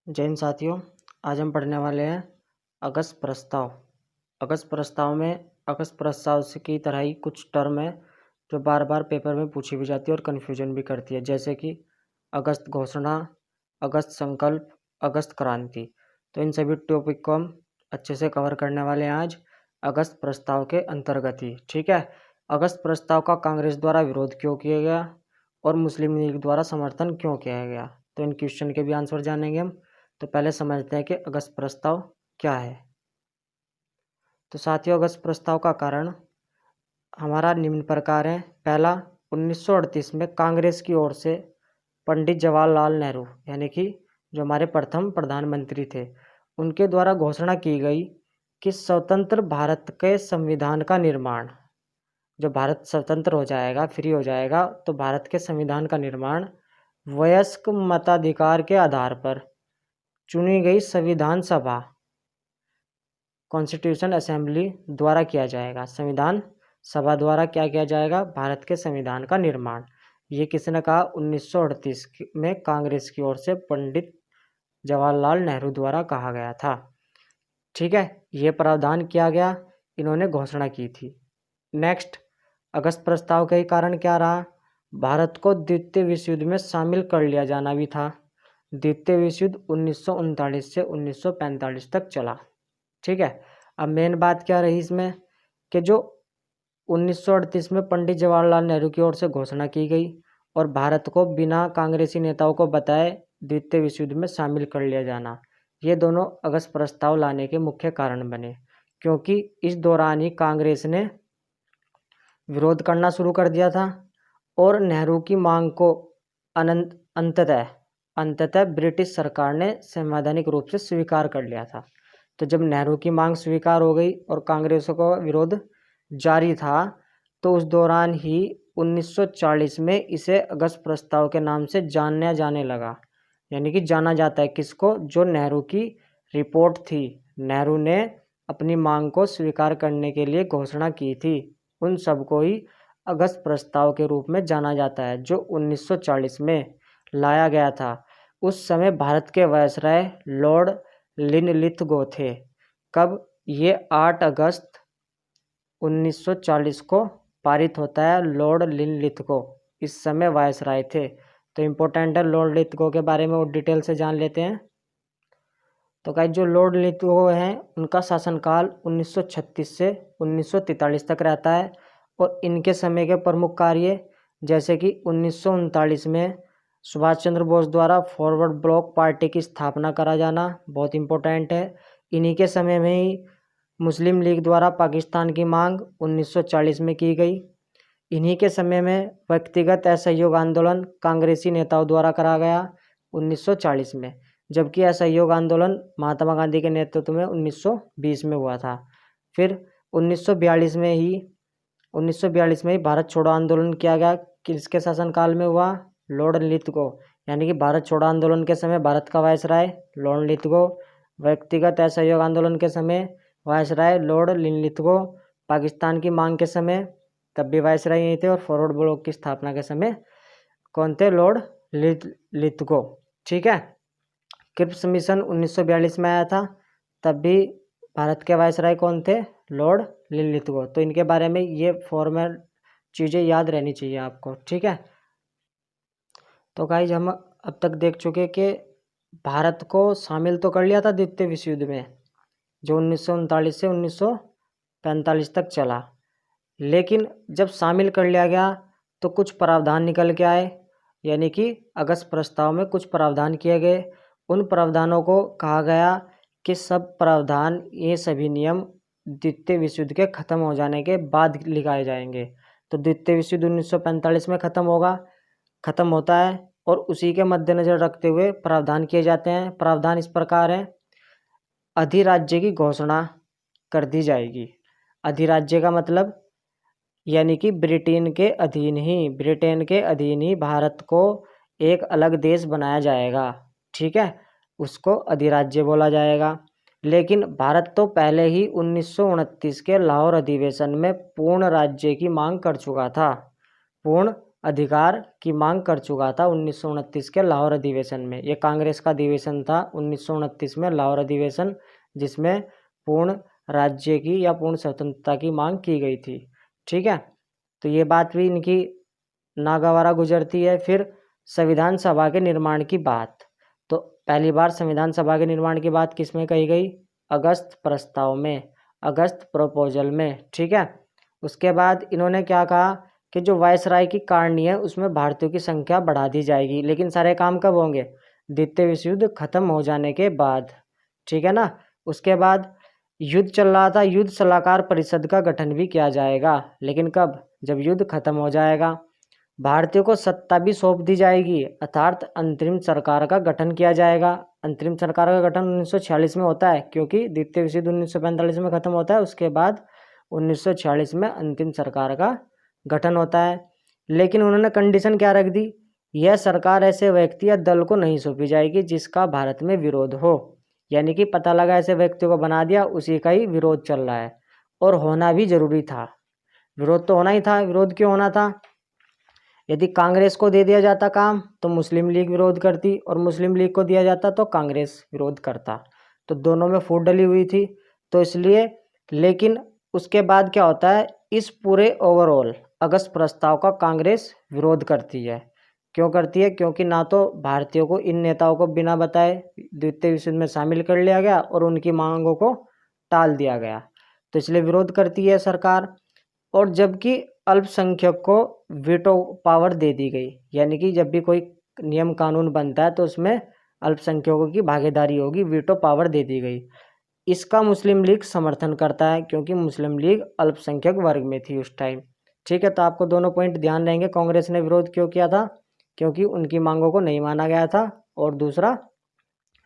जय हिंद साथियों। आज हम पढ़ने वाले हैं अगस्त प्रस्ताव। अगस्त प्रस्ताव से की तरह ही कुछ टर्म है जो बार बार पेपर में पूछी भी जाती है और कन्फ्यूजन भी करती है, जैसे कि अगस्त घोषणा, अगस्त संकल्प, अगस्त क्रांति। तो इन सभी टॉपिक को हम अच्छे से कवर करने वाले हैं आज अगस्त प्रस्ताव के अंतर्गत ही। ठीक है। अगस्त प्रस्ताव का कांग्रेस द्वारा विरोध क्यों किया गया और मुस्लिम लीग द्वारा समर्थन क्यों किया गया, तो इन क्वेश्चन के भी आंसर जानेंगे हम। तो पहले समझते हैं कि अगस्त प्रस्ताव क्या है। तो साथियों, अगस्त प्रस्ताव का कारण हमारा निम्न प्रकार है। पहला, 1938 में कांग्रेस की ओर से पंडित जवाहरलाल नेहरू यानी कि जो हमारे प्रथम प्रधानमंत्री थे, उनके द्वारा घोषणा की गई कि स्वतंत्र भारत के संविधान का निर्माण, जो भारत स्वतंत्र हो जाएगा, फ्री हो जाएगा, तो भारत के संविधान का निर्माण वयस्क मताधिकार के आधार पर चुनी गई संविधान सभा कॉन्स्टिट्यूशन असेंबली द्वारा किया जाएगा। संविधान सभा द्वारा क्या किया जाएगा? भारत के संविधान का निर्माण। ये किसने कहा? 1938 में कांग्रेस की ओर से पंडित जवाहरलाल नेहरू द्वारा कहा गया था। ठीक है, ये प्रावधान किया गया, इन्होंने घोषणा की थी। नेक्स्ट, अगस्त प्रस्ताव का ही कारण क्या रहा? भारत को द्वितीय विश्व युद्ध में शामिल कर लिया जाना भी था। द्वितीय विश्व युद्ध 1939 से 1945 तक चला। ठीक है। अब मेन बात क्या रही इसमें कि जो 1938 में पंडित जवाहरलाल नेहरू की ओर से घोषणा की गई और भारत को बिना कांग्रेसी नेताओं को बताए द्वितीय विश्व युद्ध में शामिल कर लिया जाना, ये दोनों अगस्त प्रस्ताव लाने के मुख्य कारण बने, क्योंकि इस दौरान ही कांग्रेस ने विरोध करना शुरू कर दिया था और नेहरू की मांग को अंततः ब्रिटिश सरकार ने संवैधानिक रूप से स्वीकार कर लिया था। तो जब नेहरू की मांग स्वीकार हो गई और कांग्रेस का विरोध जारी था, तो उस दौरान ही 1940 में इसे अगस्त प्रस्ताव के नाम से जाना जाने लगा। यानी कि जाना जाता है किसको? जो नेहरू की रिपोर्ट थी, नेहरू ने अपनी मांग को स्वीकार करने के लिए घोषणा की थी, उन सबको ही अगस्त प्रस्ताव के रूप में जाना जाता है, जो 1940 में लाया गया था। उस समय भारत के वायसराय लॉर्ड लिनलिथगो थे। कब? ये 8 अगस्त 1940 को पारित होता है। लॉर्ड लिनलिथगो इस समय वायसराय थे। तो इम्पोर्टेंट है, लॉर्ड लिथगो के बारे में और डिटेल से जान लेते हैं। तो गाइस, जो लॉर्ड लिथगो हैं, उनका शासनकाल 1936 से 1943 तक रहता है और इनके समय के प्रमुख कार्य जैसे कि 1939 में सुभाष चंद्र बोस द्वारा फॉरवर्ड ब्लॉक पार्टी की स्थापना करा जाना बहुत इम्पोर्टेंट है। इन्हीं के समय में ही मुस्लिम लीग द्वारा पाकिस्तान की मांग 1940 में की गई। इन्हीं के समय में व्यक्तिगत असहयोग आंदोलन कांग्रेसी नेताओं द्वारा करा गया 1940 में, जबकि असहयोग आंदोलन महात्मा गांधी के नेतृत्व में 1920 में हुआ था। फिर 1942 में ही भारत छोड़ो आंदोलन किया गया। किसके शासनकाल में हुआ? लॉर्ड लिथगो, यानी कि भारत छोड़ो आंदोलन के समय भारत का वायसराय लॉर्ड लिथगो, व्यक्तिगत असहयोग आंदोलन के समय वायसराय लॉर्ड लिथगो, पाकिस्तान की मांग के समय तब भी वायसराय यही थे, और फॉरवर्ड ब्लॉक की स्थापना के समय कौन थे? Lord Lithgow. ठीक है। क्रिप्स मिशन 1942 में आया था, तब भी भारत के वायसराय कौन थे? Lord Lithgow. तो इनके बारे में ये फॉर्मल चीज़ें याद रहनी चाहिए आपको। ठीक है। तो गाइज, हम अब तक देख चुके कि भारत को शामिल तो कर लिया था द्वितीय विश्व युद्ध में, जो 1939 से 1945 तक चला, लेकिन जब शामिल कर लिया गया तो कुछ प्रावधान निकल के आए, यानी कि अगस्त प्रस्ताव में कुछ प्रावधान किए गए। उन प्रावधानों को कहा गया कि सब प्रावधान, ये सभी नियम द्वितीय विश्व युद्ध के ख़त्म हो जाने के बाद लिखाए जाएंगे। तो द्वितीय विश्व युद्ध 1945 में ख़त्म होता है और उसी के मद्देनज़र रखते हुए प्रावधान किए जाते हैं। प्रावधान इस प्रकार है: अधिराज्य की घोषणा कर दी जाएगी। अधिराज्य का मतलब यानी कि ब्रिटेन के अधीन ही भारत को एक अलग देश बनाया जाएगा। ठीक है, उसको अधिराज्य बोला जाएगा। लेकिन भारत तो पहले ही 1929 के लाहौर अधिवेशन में पूर्ण राज्य की मांग कर चुका था। पूर्ण अधिकार की मांग कर चुका था 1929 के लाहौर अधिवेशन में। ये कांग्रेस का अधिवेशन था 1929 में, लाहौर अधिवेशन, जिसमें पूर्ण राज्य की या पूर्ण स्वतंत्रता की मांग की गई थी। ठीक है, तो ये बात भी इनकी नागवारा गुजरती है। फिर संविधान सभा के निर्माण की बात, तो पहली बार संविधान सभा के निर्माण की बात किसमें कही गई? अगस्त प्रस्ताव में, अगस्त प्रपोजल में। ठीक है, उसके बाद इन्होंने क्या कहा कि जो वायसराय की कारणी है उसमें भारतीयों की संख्या बढ़ा दी जाएगी, लेकिन सारे काम कब होंगे? द्वितीय विश्व युद्ध खत्म हो जाने के बाद। ठीक है ना। उसके बाद युद्ध चल रहा था, युद्ध सलाहकार परिषद का गठन भी किया जाएगा, लेकिन कब? जब युद्ध खत्म हो जाएगा। भारतीयों को सत्ता भी सौंप दी जाएगी, अर्थात अंतरिम सरकार का गठन किया जाएगा। अंतरिम सरकार का गठन 1946 में होता है, क्योंकि द्वितीय विश्व युद्ध 1945 में खत्म होता है। उसके बाद 1946 में अंतिम सरकार का गठन होता है। लेकिन उन्होंने कंडीशन क्या रख दी? यह सरकार ऐसे व्यक्ति या दल को नहीं सौंपी जाएगी जिसका भारत में विरोध हो। यानी कि पता लगा ऐसे व्यक्ति को बना दिया, उसी का ही विरोध चल रहा है, और होना भी जरूरी था। विरोध तो होना ही था। विरोध क्यों होना था? यदि कांग्रेस को दे दिया जाता काम तो मुस्लिम लीग विरोध करती, और मुस्लिम लीग को दिया जाता तो कांग्रेस विरोध करता, तो दोनों में फूट डली हुई थी, तो इसलिए। लेकिन उसके बाद क्या होता है? इस पूरे ओवरऑल अगस्त प्रस्ताव का कांग्रेस विरोध करती है। क्यों करती है? क्योंकि ना तो भारतीयों को, इन नेताओं को बिना बताए द्वितीय विश्व युद्ध में शामिल कर लिया गया, और उनकी मांगों को टाल दिया गया, तो इसलिए विरोध करती है सरकार। और जबकि अल्पसंख्यक को वीटो पावर दे दी गई, यानी कि जब भी कोई नियम कानून बनता है तो उसमें अल्पसंख्यकों की भागीदारी होगी, वीटो पावर दे दी गई। इसका मुस्लिम लीग समर्थन करता है, क्योंकि मुस्लिम लीग अल्पसंख्यक वर्ग में थी उस टाइम। ठीक है, तो आपको दोनों पॉइंट ध्यान रहेंगे। कांग्रेस ने विरोध क्यों किया था? क्योंकि उनकी मांगों को नहीं माना गया था, और दूसरा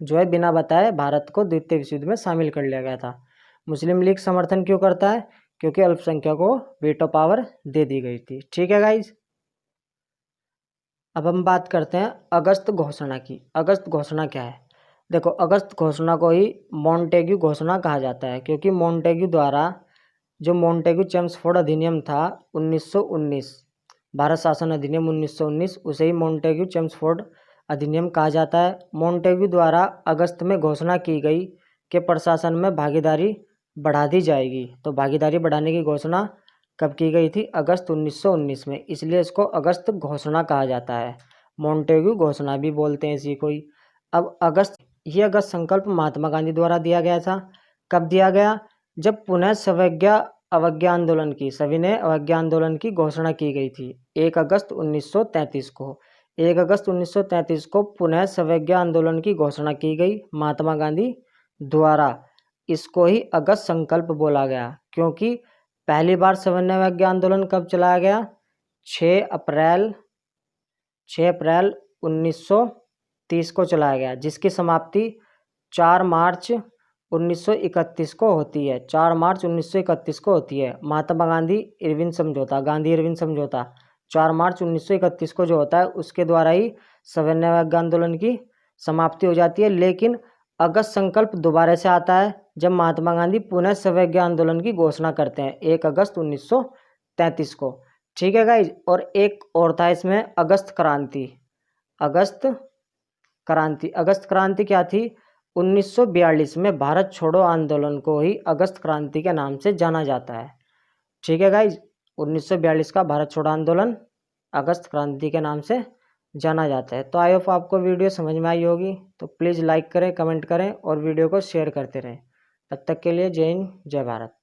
जो है बिना बताए भारत को द्वितीय विश्व युद्ध में शामिल कर लिया गया था। मुस्लिम लीग समर्थन क्यों करता है? क्योंकि अल्पसंख्यकों को वीटो पावर दे दी गई थी। ठीक है गाइज, अब हम बात करते हैं अगस्त घोषणा की। अगस्त घोषणा क्या है? देखो, अगस्त घोषणा को ही मॉन्टेग्यू घोषणा कहा जाता है, क्योंकि मॉन्टेग्यू द्वारा, जो मॉन्टेग्यू चेम्सफोर्ड अधिनियम था 1919, भारत शासन अधिनियम 1919, उसे ही मॉन्टेग्यू चेम्सफोर्ड अधिनियम कहा जाता है। मॉन्टेग्यू द्वारा अगस्त में घोषणा की गई कि प्रशासन में भागीदारी बढ़ा दी जाएगी। तो भागीदारी बढ़ाने की घोषणा कब की गई थी? अगस्त 1919 में, इसलिए इसको अगस्त घोषणा कहा जाता है। मॉन्टेग्यू घोषणा भी बोलते हैं इसी को ही। अब ये अगस्त संकल्प महात्मा गांधी द्वारा दिया गया था। कब दिया गया? जब पुनः सविनय अवज्ञा आंदोलन की, सविनय अवज्ञा आंदोलन की घोषणा की गई थी 1 अगस्त 1933 को। 1 अगस्त 1933 को पुनः सविनय आंदोलन की घोषणा की गई महात्मा गांधी द्वारा। इसको ही अगस्त संकल्प बोला गया, क्योंकि पहली बार सविनय अवज्ञा आंदोलन कब चलाया गया? 6 अप्रैल 1930 को चलाया गया, जिसकी समाप्ति 4 मार्च 1931 को होती है। 4 मार्च 1931 को होती है। महात्मा गांधी इरविन समझौता, गांधी इरविन समझौता 4 मार्च 1931 को जो होता है, उसके द्वारा ही सविनय अवज्ञा आंदोलन की समाप्ति हो जाती है। लेकिन अगस्त संकल्प दोबारा से आता है जब महात्मा गांधी पुनः सविनय आंदोलन की घोषणा करते हैं 1 अगस्त 1933 को। ठीक है गाइज, और एक और था इसमें अगस्त क्रांति। अगस्त क्रांति क्या थी? 1942 में भारत छोड़ो आंदोलन को ही अगस्त क्रांति के नाम से जाना जाता है। ठीक है गाइज, 1942 का भारत छोड़ो आंदोलन अगस्त क्रांति के नाम से जाना जाता है। तो आई होप आपको वीडियो समझ में आई होगी, तो प्लीज़ लाइक करें, कमेंट करें और वीडियो को शेयर करते रहें। तब तक के लिए जय हिंद, जय भारत।